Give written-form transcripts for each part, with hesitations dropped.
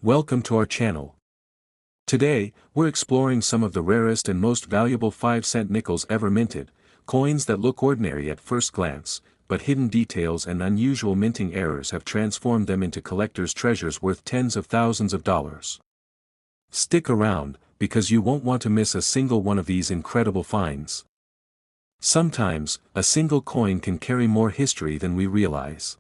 Welcome to our channel. Today, we're exploring some of the rarest and most valuable 5-cent nickels ever minted, coins that look ordinary at first glance, but hidden details and unusual minting errors have transformed them into collectors' treasures worth tens of thousands of dollars. Stick around, because you won't want to miss a single one of these incredible finds. Sometimes, a single coin can carry more history than we realize.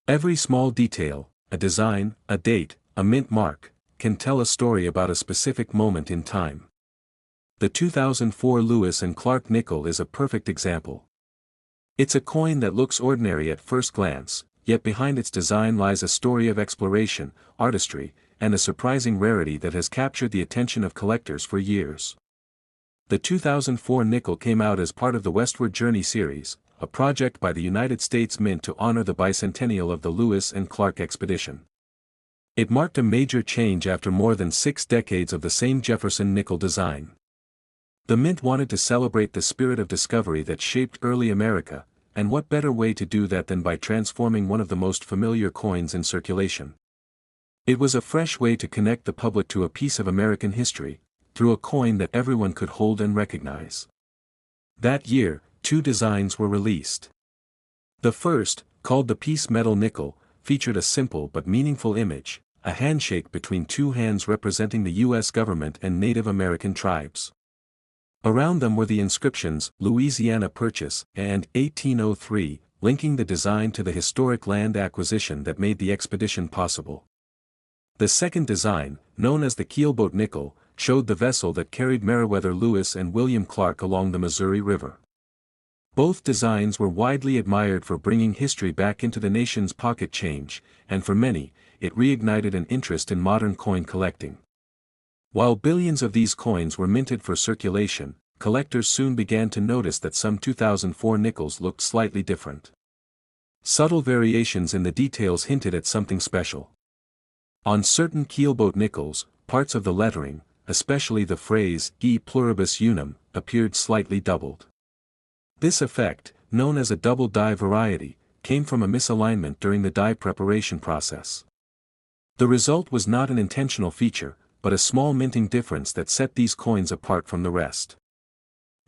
Every small detail, a design, a date, a mint mark, can tell a story about a specific moment in time. The 2004 Lewis and Clark nickel is a perfect example. It's a coin that looks ordinary at first glance, yet behind its design lies a story of exploration, artistry, and a surprising rarity that has captured the attention of collectors for years. The 2004 nickel came out as part of the Westward Journey series, a project by the United States Mint to honor the bicentennial of the Lewis and Clark expedition. It marked a major change after more than 6 decades of the same Jefferson nickel design. The Mint wanted to celebrate the spirit of discovery that shaped early America, and what better way to do that than by transforming one of the most familiar coins in circulation. It was a fresh way to connect the public to a piece of American history, through a coin that everyone could hold and recognize. That year, 2 designs were released. The first, called the Peace Metal Nickel, featured a simple but meaningful image, a handshake between 2 hands representing the U.S. government and Native American tribes. Around them were the inscriptions, Louisiana Purchase, and 1803, linking the design to the historic land acquisition that made the expedition possible. The second design, known as the keelboat nickel, showed the vessel that carried Meriwether Lewis and William Clark along the Missouri River. Both designs were widely admired for bringing history back into the nation's pocket change, and for many, it reignited an interest in modern coin collecting. While billions of these coins were minted for circulation, collectors soon began to notice that some 2004 nickels looked slightly different. Subtle variations in the details hinted at something special. On certain keelboat nickels, parts of the lettering, especially the phrase E pluribus unum, appeared slightly doubled. This effect, known as a double die variety, came from a misalignment during the die preparation process. The result was not an intentional feature, but a small minting difference that set these coins apart from the rest.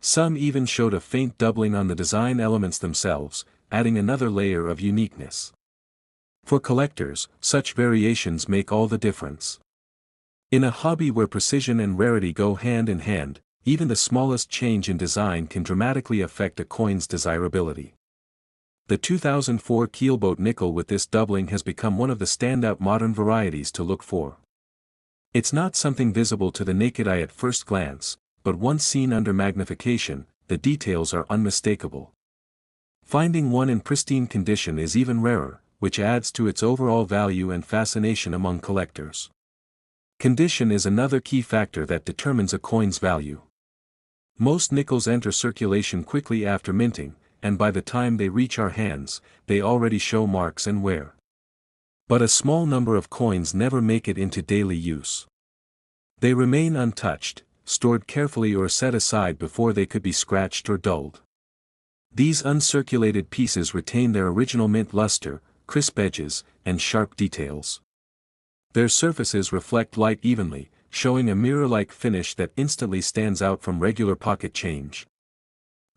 Some even showed a faint doubling on the design elements themselves, adding another layer of uniqueness. For collectors, such variations make all the difference. In a hobby where precision and rarity go hand in hand, even the smallest change in design can dramatically affect a coin's desirability. The 2004 keelboat nickel with this doubling has become one of the standout modern varieties to look for. It's not something visible to the naked eye at first glance, but once seen under magnification, the details are unmistakable. Finding one in pristine condition is even rarer, which adds to its overall value and fascination among collectors. Condition is another key factor that determines a coin's value. Most nickels enter circulation quickly after minting, and by the time they reach our hands, they already show marks and wear. But a small number of coins never make it into daily use. They remain untouched, stored carefully or set aside before they could be scratched or dulled. These uncirculated pieces retain their original mint luster, crisp edges, and sharp details. Their surfaces reflect light evenly, showing a mirror-like finish that instantly stands out from regular pocket change.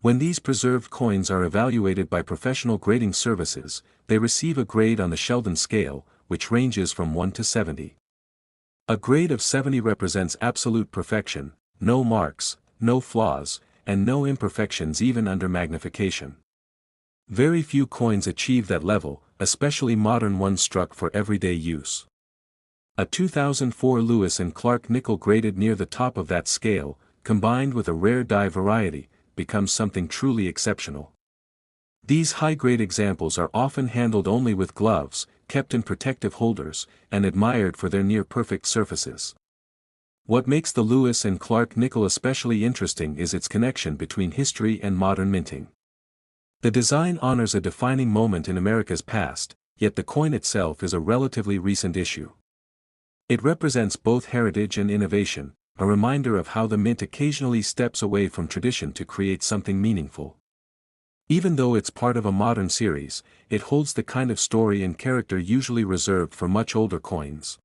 When these preserved coins are evaluated by professional grading services, they receive a grade on the Sheldon scale, which ranges from 1 to 70. A grade of 70 represents absolute perfection, no marks, no flaws, and no imperfections even under magnification. Very few coins achieve that level, especially modern ones struck for everyday use. A 2004 Lewis and Clark nickel graded near the top of that scale, combined with a rare die variety, becomes something truly exceptional. These high-grade examples are often handled only with gloves, kept in protective holders, and admired for their near-perfect surfaces. What makes the Lewis and Clark nickel especially interesting is its connection between history and modern minting. The design honors a defining moment in America's past, yet the coin itself is a relatively recent issue. It represents both heritage and innovation, a reminder of how the mint occasionally steps away from tradition to create something meaningful. Even though it's part of a modern series, it holds the kind of story and character usually reserved for much older coins.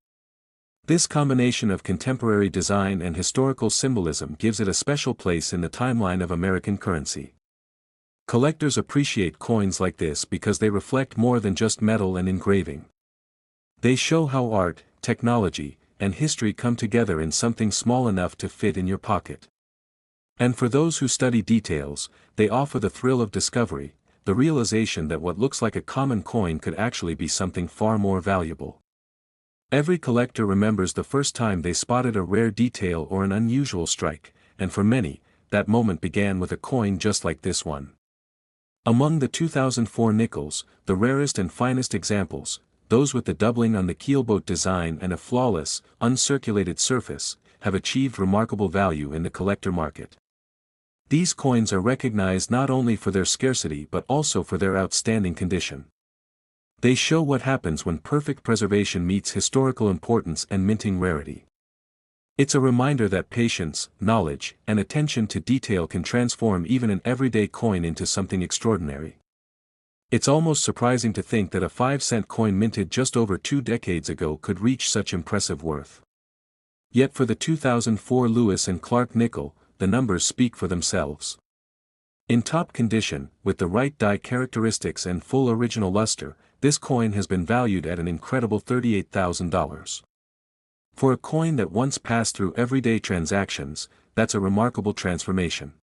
This combination of contemporary design and historical symbolism gives it a special place in the timeline of American currency. Collectors appreciate coins like this because they reflect more than just metal and engraving. They show how art, technology, and history come together in something small enough to fit in your pocket. And for those who study details, they offer the thrill of discovery, the realization that what looks like a common coin could actually be something far more valuable. Every collector remembers the first time they spotted a rare detail or an unusual strike, and for many, that moment began with a coin just like this one. Among the 2004 nickels, the rarest and finest examples, those with the doubling on the keelboat design and a flawless, uncirculated surface, have achieved remarkable value in the collector market. These coins are recognized not only for their scarcity but also for their outstanding condition. They show what happens when perfect preservation meets historical importance and minting rarity. It's a reminder that patience, knowledge, and attention to detail can transform even an everyday coin into something extraordinary. It's almost surprising to think that a 5-cent coin minted just over 2 decades ago could reach such impressive worth. Yet for the 2004 Lewis and Clark nickel, the numbers speak for themselves. In top condition, with the right die characteristics and full original luster, this coin has been valued at an incredible $38,000. For a coin that once passed through everyday transactions, that's a remarkable transformation.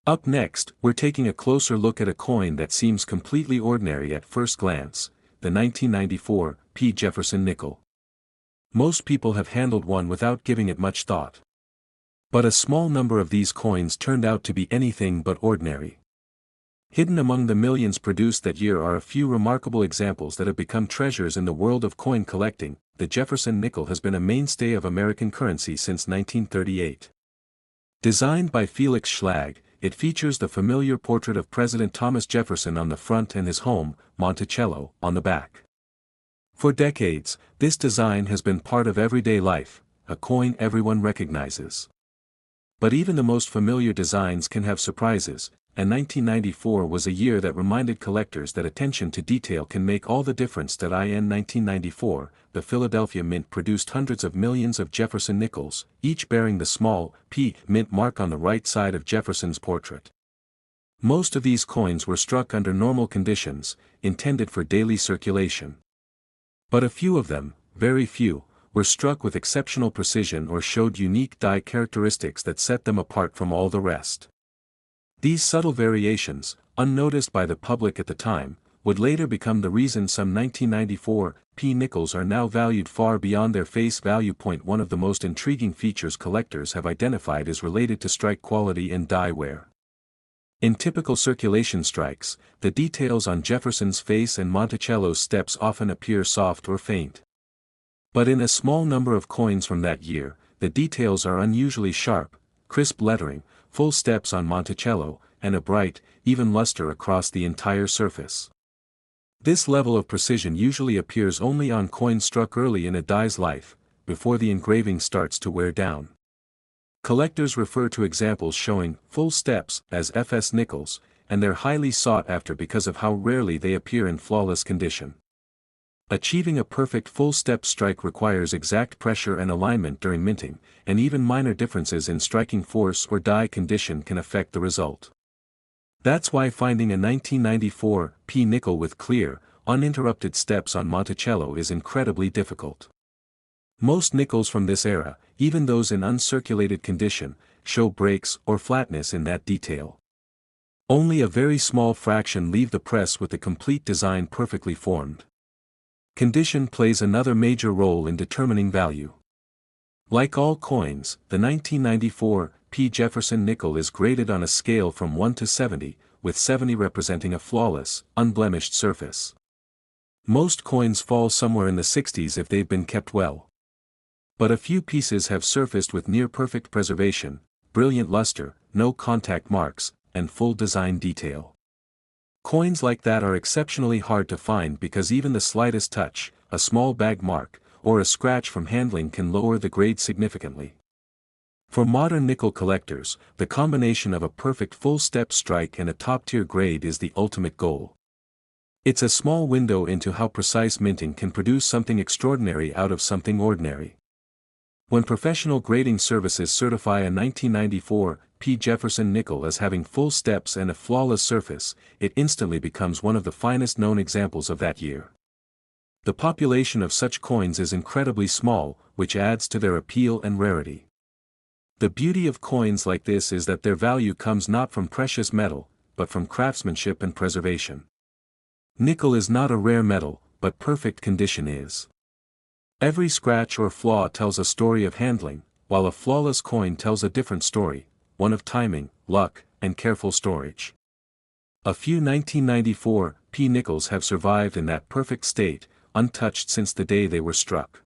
Up next, we're taking a closer look at a coin that seems completely ordinary at first glance, the 1994 P Jefferson nickel. Most people have handled one without giving it much thought. But a small number of these coins turned out to be anything but ordinary. Hidden among the millions produced that year are a few remarkable examples that have become treasures in the world of coin collecting. The Jefferson nickel has been a mainstay of American currency since 1938. Designed by Felix Schlag, it features the familiar portrait of President Thomas Jefferson on the front and his home, Monticello, on the back. For decades, this design has been part of everyday life, a coin everyone recognizes. But even the most familiar designs can have surprises, and 1994 was a year that reminded collectors that attention to detail can make all the difference. In 1994, the Philadelphia Mint produced hundreds of millions of Jefferson nickels, each bearing the small P mint mark on the right side of Jefferson's portrait. Most of these coins were struck under normal conditions, intended for daily circulation. But a few of them, very few, were struck with exceptional precision or showed unique die characteristics that set them apart from all the rest. These subtle variations, unnoticed by the public at the time, would later become the reason some 1994 P nickels are now valued far beyond their face value. One of the most intriguing features collectors have identified is related to strike quality and die wear. In typical circulation strikes, the details on Jefferson's face and Monticello's steps often appear soft or faint. But in a small number of coins from that year, the details are unusually sharp, crisp lettering, full steps on Monticello, and a bright, even luster across the entire surface. This level of precision usually appears only on coins struck early in a die's life, before the engraving starts to wear down. Collectors refer to examples showing full steps as FS nickels, and they're highly sought after because of how rarely they appear in flawless condition. Achieving a perfect full-step strike requires exact pressure and alignment during minting, and even minor differences in striking force or die condition can affect the result. That's why finding a 1994 P nickel with clear, uninterrupted steps on Monticello is incredibly difficult. Most nickels from this era, even those in uncirculated condition, show breaks or flatness in that detail. Only a very small fraction leave the press with the complete design perfectly formed. Condition plays another major role in determining value. Like all coins, the 1994 P Jefferson nickel is graded on a scale from 1 to 70, with 70 representing a flawless, unblemished surface. Most coins fall somewhere in the 60s if they've been kept well. But a few pieces have surfaced with near-perfect preservation, brilliant luster, no contact marks, and full design detail. Coins like that are exceptionally hard to find because even the slightest touch, a small bag mark, or a scratch from handling can lower the grade significantly. For modern nickel collectors, the combination of a perfect full-step strike and a top-tier grade is the ultimate goal. It's a small window into how precise minting can produce something extraordinary out of something ordinary. When professional grading services certify a 1994 P Jefferson nickel as having full steps and a flawless surface, it instantly becomes one of the finest known examples of that year. The population of such coins is incredibly small, which adds to their appeal and rarity. The beauty of coins like this is that their value comes not from precious metal, but from craftsmanship and preservation. Nickel is not a rare metal, but perfect condition is. Every scratch or flaw tells a story of handling, while a flawless coin tells a different story, one of timing, luck, and careful storage. A few 1994 P nickels have survived in that perfect state, untouched since the day they were struck.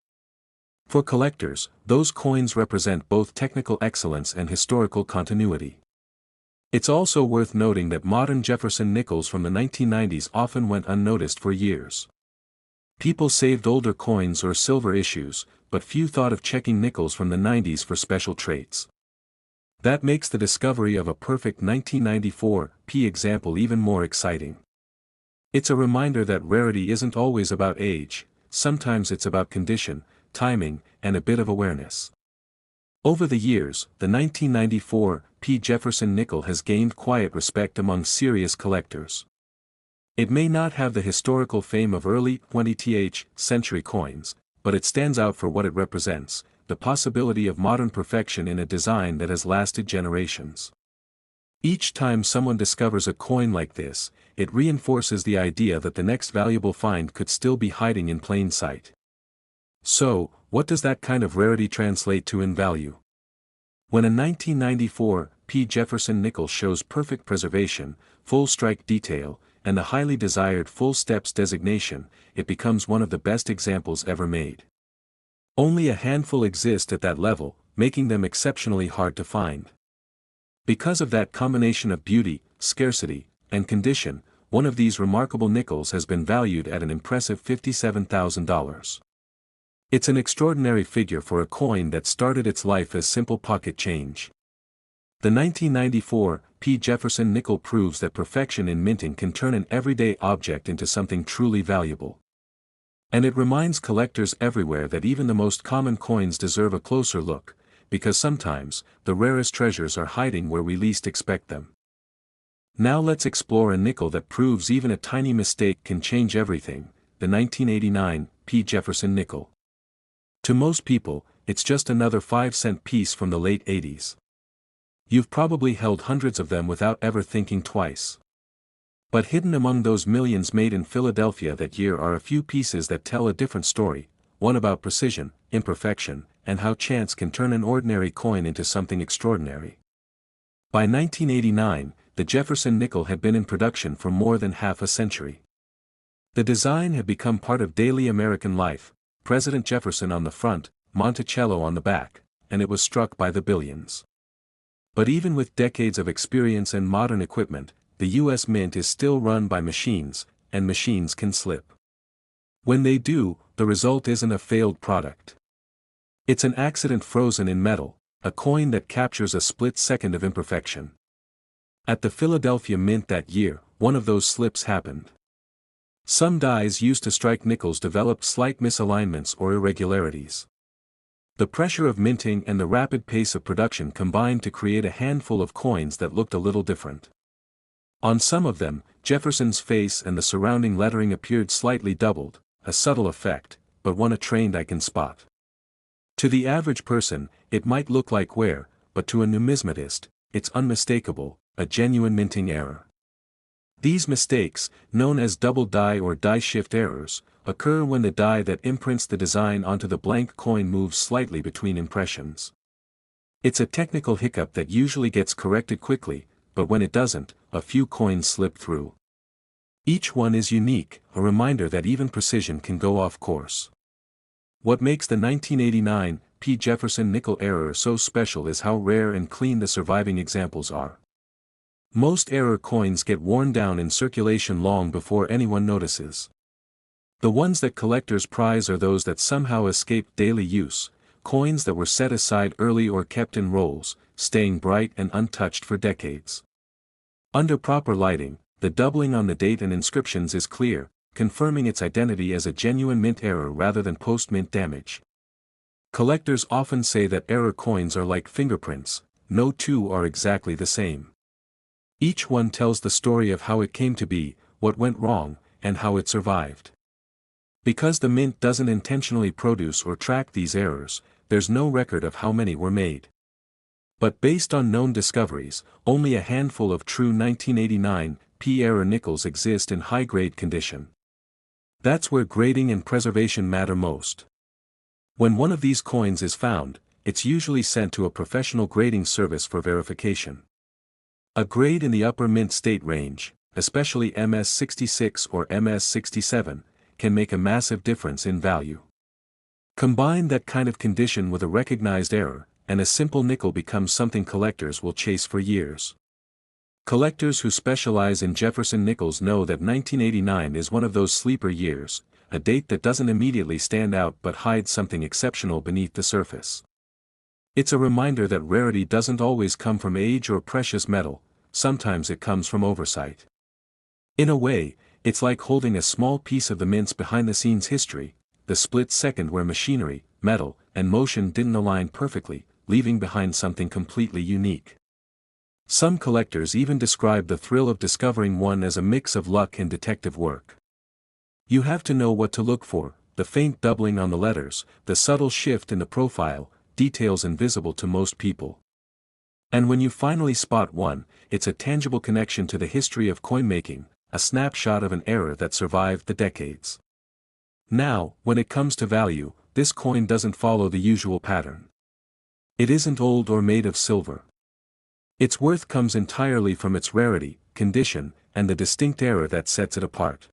For collectors, those coins represent both technical excellence and historical continuity. It's also worth noting that modern Jefferson nickels from the 1990s often went unnoticed for years. People saved older coins or silver issues, but few thought of checking nickels from the 90s for special traits. That makes the discovery of a perfect 1994 P example even more exciting. It's a reminder that rarity isn't always about age, sometimes it's about condition, timing, and a bit of awareness. Over the years, the 1994 P Jefferson nickel has gained quiet respect among serious collectors. It may not have the historical fame of early 20th century coins, but it stands out for what it represents, the possibility of modern perfection in a design that has lasted generations. Each time someone discovers a coin like this, it reinforces the idea that the next valuable find could still be hiding in plain sight. So, what does that kind of rarity translate to in value? When a 1994 P Jefferson nickel shows perfect preservation, full strike detail, and the highly desired full steps designation, it becomes one of the best examples ever made. Only a handful exist at that level, making them exceptionally hard to find. Because of that combination of beauty, scarcity, and condition, one of these remarkable nickels has been valued at an impressive $57,000. It's an extraordinary figure for a coin that started its life as simple pocket change. The 1994 P Jefferson nickel proves that perfection in minting can turn an everyday object into something truly valuable. And it reminds collectors everywhere that even the most common coins deserve a closer look, because sometimes, the rarest treasures are hiding where we least expect them. Now let's explore a nickel that proves even a tiny mistake can change everything, the 1989 P Jefferson nickel. To most people, it's just another 5-cent piece from the late 80s. You've probably held hundreds of them without ever thinking twice. But hidden among those millions made in Philadelphia that year are a few pieces that tell a different story, one about precision, imperfection, and how chance can turn an ordinary coin into something extraordinary. By 1989, the Jefferson nickel had been in production for more than half a century. The design had become part of daily American life, President Jefferson on the front, Monticello on the back, and it was struck by the billions. But even with decades of experience and modern equipment, the U.S. Mint is still run by machines, and machines can slip. When they do, the result isn't a failed product. It's an accident frozen in metal, a coin that captures a split second of imperfection. At the Philadelphia Mint that year, one of those slips happened. Some dies used to strike nickels developed slight misalignments or irregularities. The pressure of minting and the rapid pace of production combined to create a handful of coins that looked a little different. On some of them, Jefferson's face and the surrounding lettering appeared slightly doubled, a subtle effect, but one a trained eye can spot. To the average person, it might look like wear, but to a numismatist, it's unmistakable, a genuine minting error. These mistakes, known as double die or die shift errors, occur when the die that imprints the design onto the blank coin moves slightly between impressions. It's a technical hiccup that usually gets corrected quickly, but when it doesn't, a few coins slip through. Each one is unique, a reminder that even precision can go off course. What makes the 1989 P Jefferson nickel error so special is how rare and clean the surviving examples are. Most error coins get worn down in circulation long before anyone notices. The ones that collectors prize are those that somehow escaped daily use, coins that were set aside early or kept in rolls, staying bright and untouched for decades. Under proper lighting, the doubling on the date and inscriptions is clear, confirming its identity as a genuine mint error rather than post-mint damage. Collectors often say that error coins are like fingerprints, no two are exactly the same. Each one tells the story of how it came to be, what went wrong, and how it survived. Because the mint doesn't intentionally produce or track these errors, there's no record of how many were made. But based on known discoveries, only a handful of true 1989 P error nickels exist in high-grade condition. That's where grading and preservation matter most. When one of these coins is found, it's usually sent to a professional grading service for verification. A grade in the upper mint state range, especially MS66 or MS67, can make a massive difference in value. Combine that kind of condition with a recognized error, and a simple nickel becomes something collectors will chase for years. Collectors who specialize in Jefferson nickels know that 1989 is one of those sleeper years, a date that doesn't immediately stand out but hides something exceptional beneath the surface. It's a reminder that rarity doesn't always come from age or precious metal, sometimes it comes from oversight. In a way, it's like holding a small piece of the mint's behind-the-scenes history, the split second where machinery, metal, and motion didn't align perfectly, leaving behind something completely unique. Some collectors even describe the thrill of discovering one as a mix of luck and detective work. You have to know what to look for, the faint doubling on the letters, the subtle shift in the profile, details invisible to most people. And when you finally spot one, it's a tangible connection to the history of coin making, a snapshot of an era that survived the decades. Now, when it comes to value, this coin doesn't follow the usual pattern. It isn't old or made of silver. Its worth comes entirely from its rarity, condition, and the distinct era that sets it apart.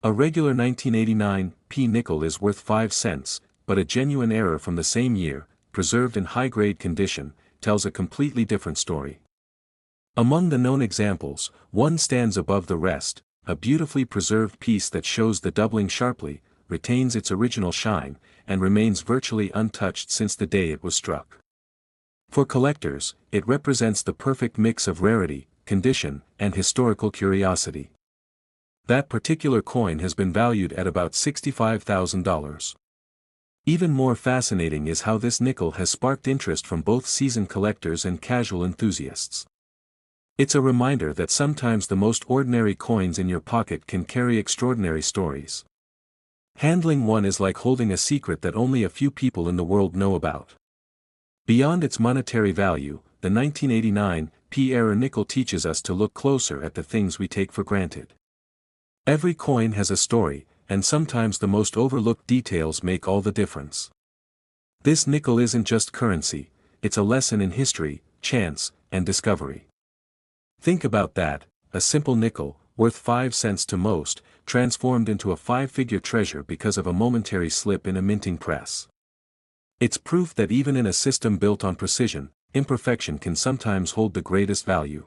A regular 1989 P nickel is worth 5 cents, but a genuine error from the same year, preserved in high-grade condition, tells a completely different story. Among the known examples, one stands above the rest, a beautifully preserved piece that shows the doubling sharply, retains its original shine, and remains virtually untouched since the day it was struck. For collectors, it represents the perfect mix of rarity, condition, and historical curiosity. That particular coin has been valued at about $65,000. Even more fascinating is how this nickel has sparked interest from both seasoned collectors and casual enthusiasts. It's a reminder that sometimes the most ordinary coins in your pocket can carry extraordinary stories. Handling one is like holding a secret that only a few people in the world know about. Beyond its monetary value, the 1989 P era nickel teaches us to look closer at the things we take for granted. Every coin has a story, and sometimes the most overlooked details make all the difference. This nickel isn't just currency, it's a lesson in history, chance, and discovery. Think about that, a simple nickel, worth 5 cents to most, transformed into a 5-figure treasure because of a momentary slip in a minting press. It's proof that even in a system built on precision, imperfection can sometimes hold the greatest value.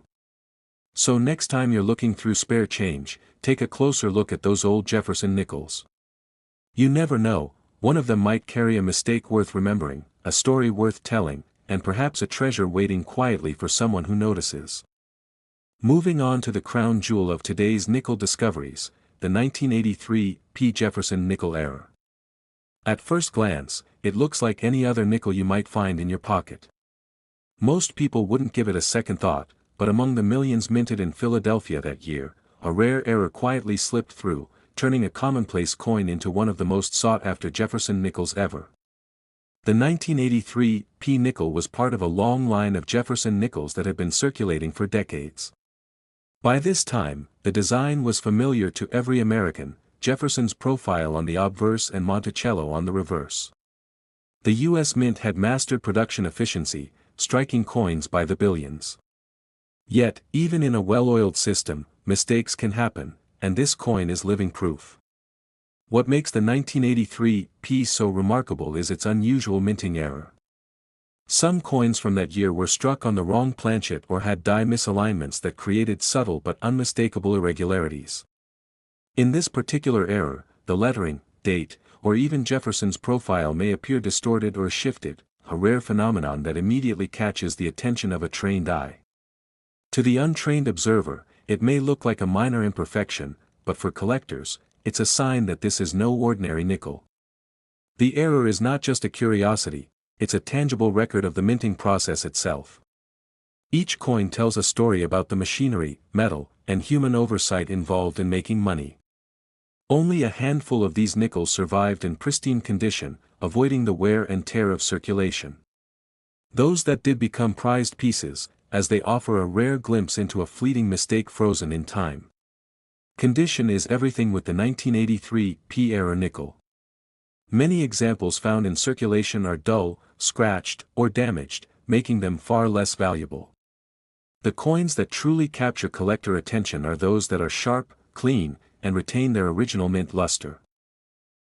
So next time you're looking through spare change, take a closer look at those old Jefferson nickels. You never know, one of them might carry a mistake worth remembering, a story worth telling, and perhaps a treasure waiting quietly for someone who notices. Moving on to the crown jewel of today's nickel discoveries, the 1983 P Jefferson nickel error. At first glance, it looks like any other nickel you might find in your pocket. Most people wouldn't give it a second thought, but among the millions minted in Philadelphia that year, a rare error quietly slipped through, turning a commonplace coin into one of the most sought-after Jefferson nickels ever. The 1983 P nickel was part of a long line of Jefferson nickels that had been circulating for decades. By this time, the design was familiar to every American, Jefferson's profile on the obverse and Monticello on the reverse. The U.S. Mint had mastered production efficiency, striking coins by the billions. Yet, even in a well-oiled system, mistakes can happen, and this coin is living proof. What makes the 1983 P so remarkable is its unusual minting error. Some coins from that year were struck on the wrong planchet or had die misalignments that created subtle but unmistakable irregularities. In this particular error, the lettering, date, or even Jefferson's profile may appear distorted or shifted, a rare phenomenon that immediately catches the attention of a trained eye. To the untrained observer, it may look like a minor imperfection, but for collectors, it's a sign that this is no ordinary nickel. The error is not just a curiosity, it's a tangible record of the minting process itself. Each coin tells a story about the machinery, metal, and human oversight involved in making money. Only a handful of these nickels survived in pristine condition, avoiding the wear and tear of circulation. Those that did become prized pieces, as they offer a rare glimpse into a fleeting mistake frozen in time. Condition is everything with the 1983 P-era nickel. Many examples found in circulation are dull, scratched, or damaged, making them far less valuable. The coins that truly capture collector attention are those that are sharp, clean, and retain their original mint luster.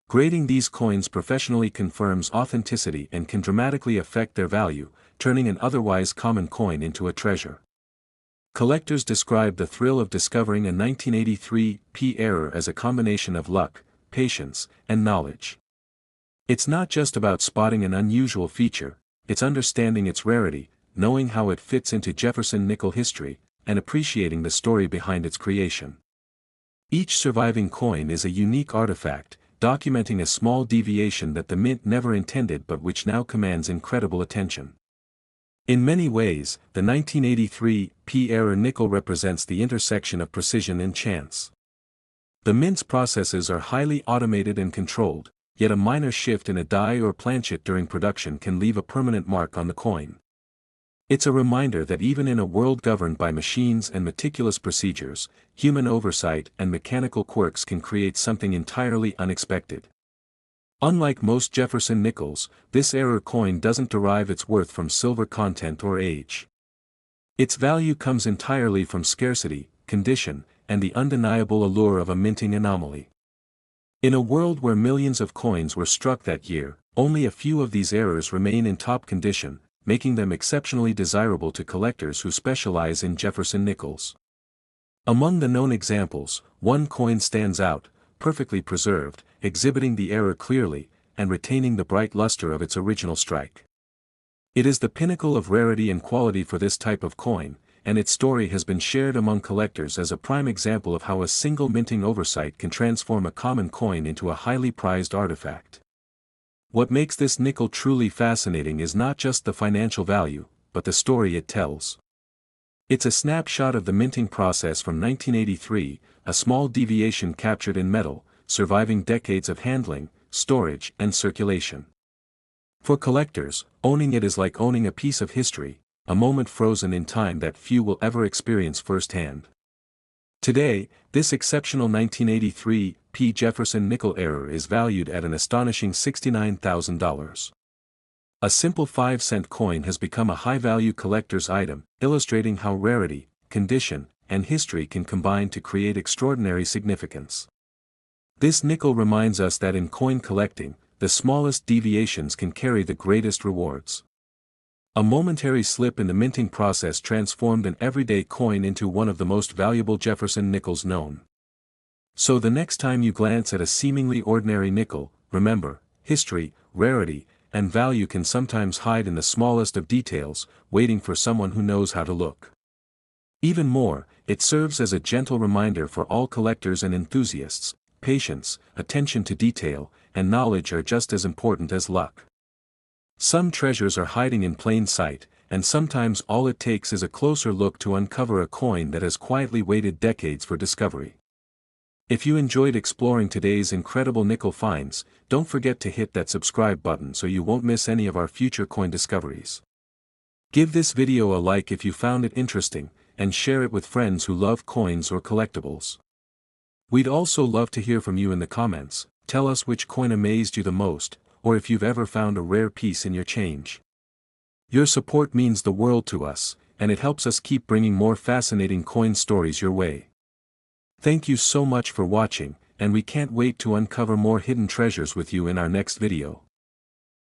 Grading these coins professionally confirms authenticity and can dramatically affect their value, turning an otherwise common coin into a treasure. Collectors describe the thrill of discovering a 1983 P error as a combination of luck, patience, and knowledge. It's not just about spotting an unusual feature, it's understanding its rarity, knowing how it fits into Jefferson nickel history, and appreciating the story behind its creation. Each surviving coin is a unique artifact, documenting a small deviation that the mint never intended but which now commands incredible attention. In many ways, the 1983 P-era nickel represents the intersection of precision and chance. The mint's processes are highly automated and controlled, yet a minor shift in a die or planchet during production can leave a permanent mark on the coin. It's a reminder that even in a world governed by machines and meticulous procedures, human oversight and mechanical quirks can create something entirely unexpected. Unlike most Jefferson nickels, this era coin doesn't derive its worth from silver content or age. Its value comes entirely from scarcity, condition, and the undeniable allure of a minting anomaly. In a world where millions of coins were struck that year, only a few of these errors remain in top condition, making them exceptionally desirable to collectors who specialize in Jefferson nickels. Among the known examples, one coin stands out, perfectly preserved, exhibiting the error clearly, and retaining the bright luster of its original strike. It is the pinnacle of rarity and quality for this type of coin, and its story has been shared among collectors as a prime example of how a single minting oversight can transform a common coin into a highly prized artifact. What makes this nickel truly fascinating is not just the financial value, but the story it tells. It's a snapshot of the minting process from 1983, a small deviation captured in metal, surviving decades of handling, storage, and circulation. For collectors, owning it is like owning a piece of history, a moment frozen in time that few will ever experience firsthand. Today, this exceptional 1983 P Jefferson nickel error is valued at an astonishing $69,000. A simple 5-cent coin has become a high-value collector's item, illustrating how rarity, condition, and history can combine to create extraordinary significance. This nickel reminds us that in coin collecting, the smallest deviations can carry the greatest rewards. A momentary slip in the minting process transformed an everyday coin into one of the most valuable Jefferson nickels known. So the next time you glance at a seemingly ordinary nickel, remember, history, rarity, and value can sometimes hide in the smallest of details, waiting for someone who knows how to look. Even more, it serves as a gentle reminder for all collectors and enthusiasts: patience, attention to detail, and knowledge are just as important as luck. Some treasures are hiding in plain sight, and sometimes all it takes is a closer look to uncover a coin that has quietly waited decades for discovery. If you enjoyed exploring today's incredible nickel finds, don't forget to hit that subscribe button so you won't miss any of our future coin discoveries. Give this video a like if you found it interesting, and share it with friends who love coins or collectibles. We'd also love to hear from you in the comments. Tell us which coin amazed you the most, or if you've ever found a rare piece in your change. Your support means the world to us, and it helps us keep bringing more fascinating coin stories your way. Thank you so much for watching, and we can't wait to uncover more hidden treasures with you in our next video.